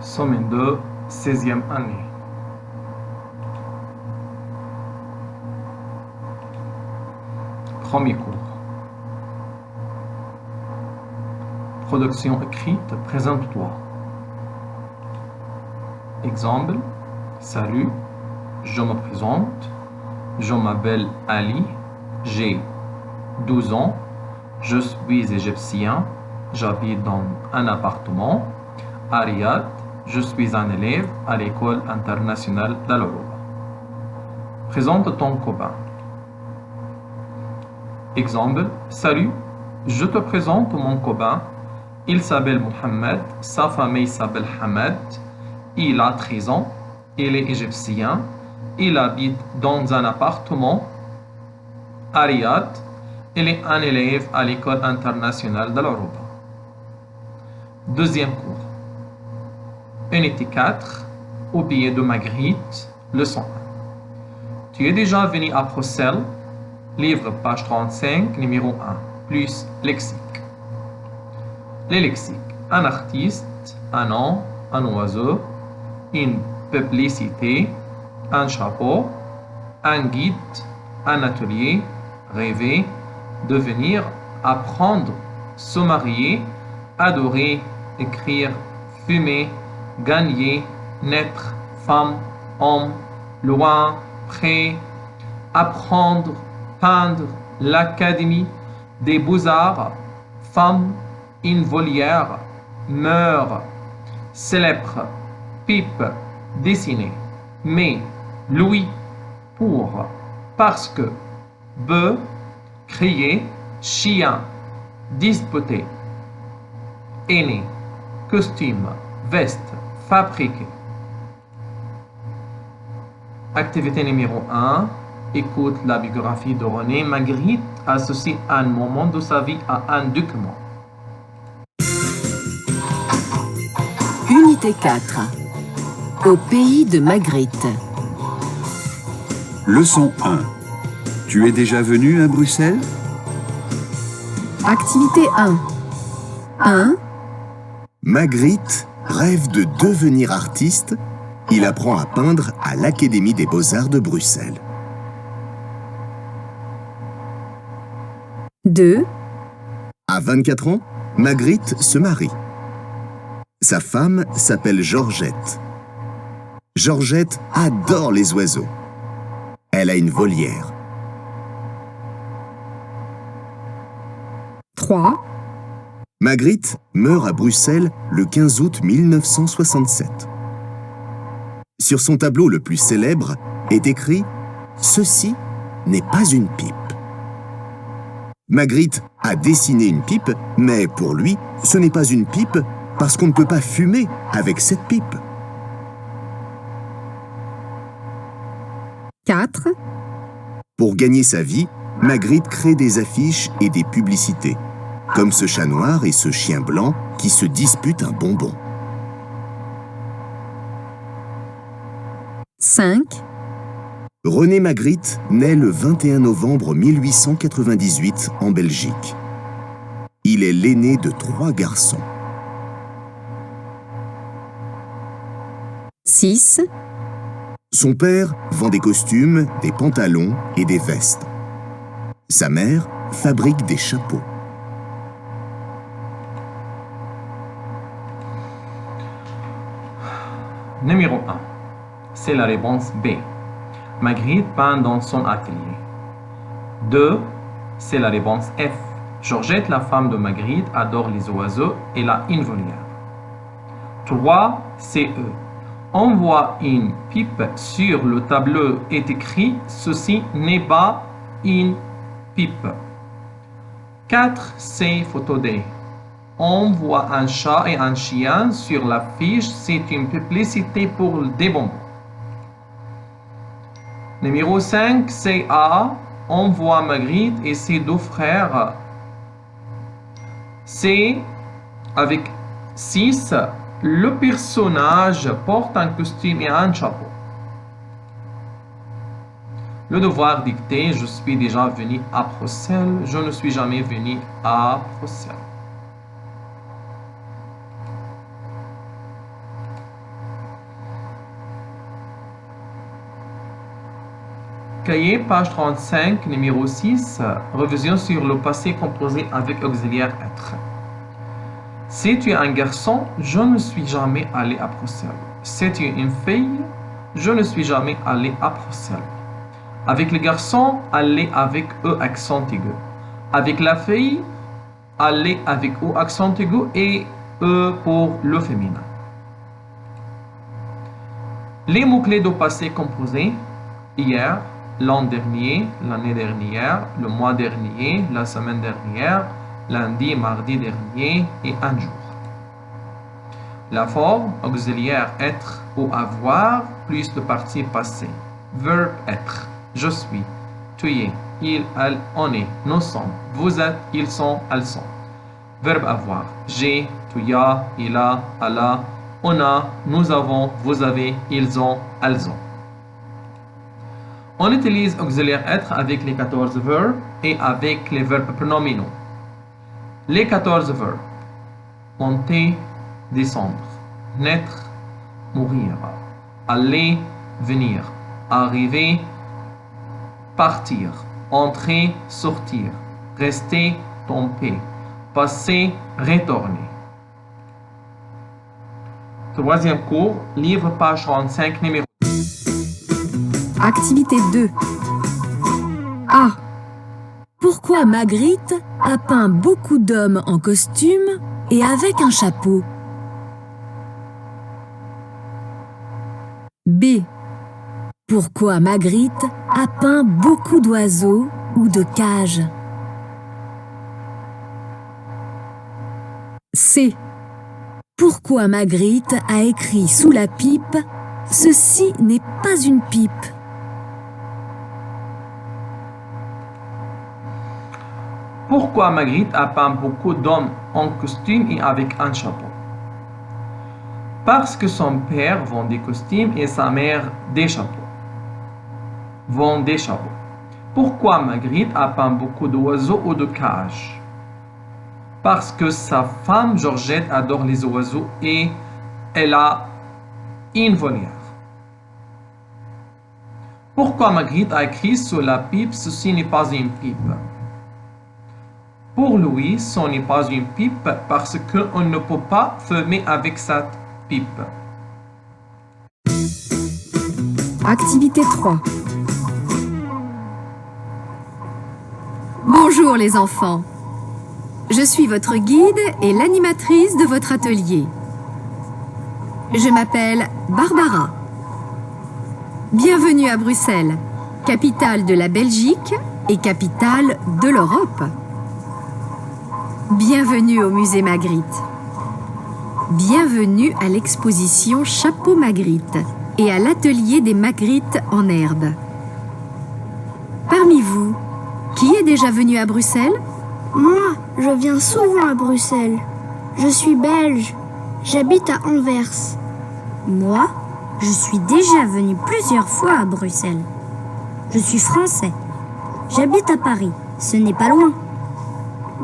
Semaine 2, 16e année. Premier cours. Production écrite, présente-toi. Exemple, salut, je me présente, je m'appelle Ali, j'ai 12 ans, je suis égyptien, j'habite dans un appartement à Riyad, je suis un élève à l'école internationale d'Al-Oroba. Présente ton copain. Exemple, salut, je te présente mon copain. Il s'appelle Mohamed, sa famille s'appelle Hamad, il a 13 ans, il est égyptien, il habite dans un appartement à Riyad, il est un élève à l'école internationale d'Al-Oroba. Deuxième cours. Unité 4, au pied de Magritte, leçon 1. Tu es déjà venu à Bruxelles, livre page 35, numéro 1, plus lexique. Les lexiques. Un artiste, un nom, un oiseau, une publicité, un chapeau, un guide, un atelier, rêver, devenir, apprendre, se marier, adorer, écrire, fumer, gagner, naître, femme, homme, loin, près, apprendre, peindre, l'académie des beaux-arts, femme, une volière, meurt, célèbre, pipe, dessiner, mais, Louis, pour, parce que, bœuf, crier, chien, disputer, aîné, costume, veste, fabriquer. Activité numéro 1. Écoute la biographie de René Magritte, associe un moment de sa vie à un document. Unité 4. Au pays de Magritte. Leçon 1. Tu es déjà venu à Bruxelles? Activité 1. 1. Magritte rêve de devenir artiste. Il apprend à peindre à l'Académie des Beaux-Arts de Bruxelles. 2. À 24 ans, Magritte se marie. Sa femme s'appelle Georgette. Georgette adore les oiseaux. Elle a une volière. 3. Magritte meurt à Bruxelles le 15 août 1967. Sur son tableau le plus célèbre est écrit « Ceci n'est pas une pipe ». Magritte a dessiné une pipe, mais pour lui, ce n'est pas une pipe parce qu'on ne peut pas fumer avec cette pipe. 4. Pour gagner sa vie, Magritte crée des affiches et des publicités, comme ce chat noir et ce chien blanc qui se disputent un bonbon. 5. René Magritte naît le 21 novembre 1898 en Belgique. Il est l'aîné de 3 garçons. 6. Son père vend des costumes, des pantalons et des vestes. Sa mère fabrique des chapeaux. Numéro 1. C'est la réponse B. Magritte peint dans son atelier. 2. C'est la réponse F. Georgette, la femme de Magritte, adore les oiseaux et a une volière. 3. C'est E. On voit une pipe sur le tableau est écrit « Ceci n'est pas une pipe ». 4. C'est photo D. On voit un chat et un chien sur l'affiche, c'est une publicité pour des bonbons. Numéro 5, c'est A. On voit Magritte et ses 2 frères. C. Avec 6, le personnage porte un costume et un chapeau. Le devoir dicté, je suis déjà venu à Bruxelles, je ne suis jamais venu à Bruxelles. Cahier, page 35, numéro 6, révision sur le passé composé avec auxiliaire être. Si tu es un garçon, je ne suis jamais allé à Bruxelles. Si tu es une fille, je ne suis jamais allé à Bruxelles. Avec le garçon, aller avec E accent aigu. Avec la fille, aller avec O accent aigu et E pour le féminin. Les mots-clés de passé composé, hier, l'an dernier, l'année dernière, le mois dernier, la semaine dernière, lundi, mardi dernier et un jour. La forme auxiliaire être ou avoir plus le parti passé. Verbe être. Je suis. Tu es. Il, elle, on est. Nous sommes. Vous êtes. Ils sont. Elles sont. Verbe avoir. J'ai. Tu as. Il a. Elle a. On a. Nous avons. Vous avez. Ils ont. Elles ont. On utilise auxiliaire être avec les 14 verbes et avec les verbes pronominaux. Les 14 verbes. Monter, descendre, naître, mourir, aller, venir, arriver, partir, entrer, sortir, rester, tomber, passer, retourner. Troisième cours, livre page 35, numéro. Activité 2. A. Pourquoi Magritte a peint beaucoup d'hommes en costume et avec un chapeau? B. Pourquoi Magritte a peint beaucoup d'oiseaux ou de cages? C. Pourquoi Magritte a écrit sous la pipe « Ceci n'est pas une pipe ». Pourquoi Magritte a peint beaucoup d'hommes en costume et avec un chapeau? Parce que son père vend des costumes et sa mère des chapeaux. Vend des chapeaux. Pourquoi Magritte a peint beaucoup d'oiseaux ou de cages? Parce que sa femme Georgette adore les oiseaux et elle a une volière. Pourquoi Magritte a écrit sur la pipe « Ceci n'est pas une pipe ». Pour lui, ce n'est pas une pipe parce qu'on ne peut pas fumer avec cette pipe. Activité 3. Bonjour les enfants. Je suis votre guide et l'animatrice de votre atelier. Je m'appelle Barbara. Bienvenue à Bruxelles, capitale de la Belgique et capitale de l'Europe. Bienvenue au musée Magritte. Bienvenue à l'exposition Chapeau Magritte et à l'atelier des Magritte en herbe. Parmi vous, qui est déjà venu à Bruxelles? Moi, je viens souvent à Bruxelles. Je suis belge. J'habite à Anvers. Moi, je suis déjà venu plusieurs fois à Bruxelles. Je suis français. J'habite à Paris. Ce n'est pas loin.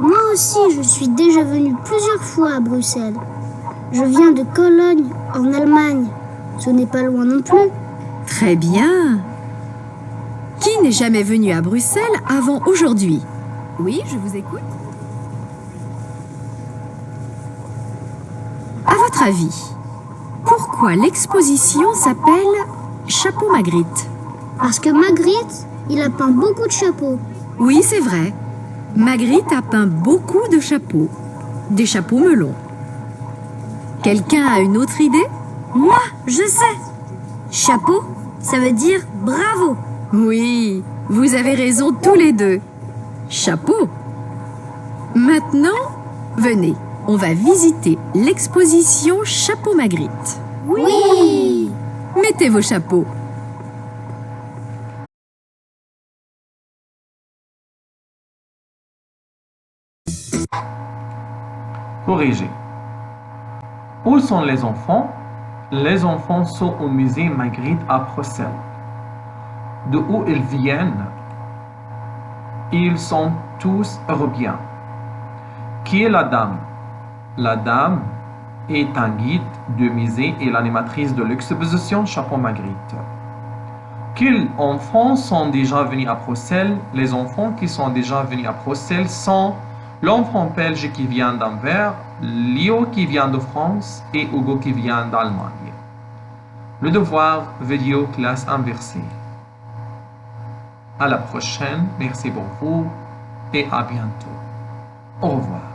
Moi aussi, je suis déjà venu plusieurs fois à Bruxelles. Je viens de Cologne, en Allemagne. Ce n'est pas loin non plus. Très bien. Qui n'est jamais venu à Bruxelles avant aujourd'hui? Oui, je vous écoute. À votre avis, pourquoi l'exposition s'appelle Chapeau Magritte? Parce que Magritte, il a peint beaucoup de chapeaux. Oui, c'est vrai. Magritte a peint beaucoup de chapeaux. Des chapeaux melons. Quelqu'un a une autre idée? Moi, je sais. Chapeau, ça veut dire bravo. Oui, vous avez raison tous les deux. Chapeau. Maintenant, venez, on va visiter l'exposition Chapeau Magritte. Oui! Mettez vos chapeaux. Corriger. Où sont les enfants? Les enfants sont au musée Magritte à Bruxelles. De où ils viennent? Ils sont tous européens. Qui est la dame? La dame est un guide de musée et l'animatrice de l'exposition Chapeau Magritte. Quels enfants sont déjà venus à Bruxelles? Les enfants qui sont déjà venus à Bruxelles sont l'enfant belge qui vient d'Anvers, Léo qui vient de France et Hugo qui vient d'Allemagne. Le devoir vidéo classe inversée. À la prochaine, merci pour vous et à bientôt. Au revoir.